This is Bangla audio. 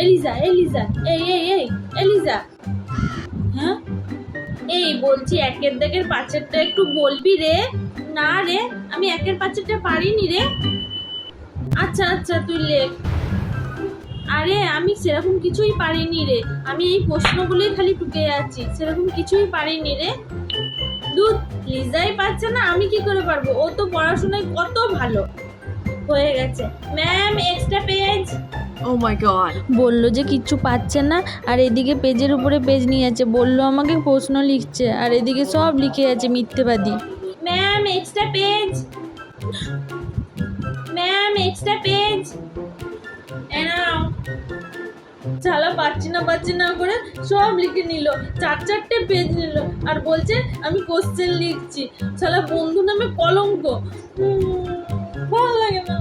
এলিজা এলিজা, এই এই এই এলিজা, হ্যাঁ এই বলছি একের দাগের পাঁচেরটা একটু বলবি রে। না রে, আমি একের পাঁচেরটা পারিনি রে। আচ্ছা আচ্ছা তুই লেখ। আরে আমি সেরকম কিছুই পারিনি রে, আমি এই প্রশ্নগুলোই খালি টুকে যাচ্ছি, সেরকম কিছুই পারিনি রে। দুধ, লিজাই পারছে না, আমি কি করে পারবো? ও তো পড়াশোনায় কত ভালো। হয়ে গেছে ma'am, extra page. Oh my god. বললো যে কিচ্ছু পাচ্ছে না, আর এদিকে পেজের উপরে পেজ নিয়ে যাচ্ছে, বললো আমাকে প্রশ্ন লিখছে, আর এদিকে সব লিখে যাচ্ছে মিথ্যেবাদী। Ma'am extra page, ma'am extra page. এনাও শালা পাচ্ছি না করে সব লিখে নিল, চারটে পেজ নিল, আর বলছে আমি কোশ্চেন লিখছি। শালা বন্ধু নামে কলঙ্ক। ভালো লাগে না।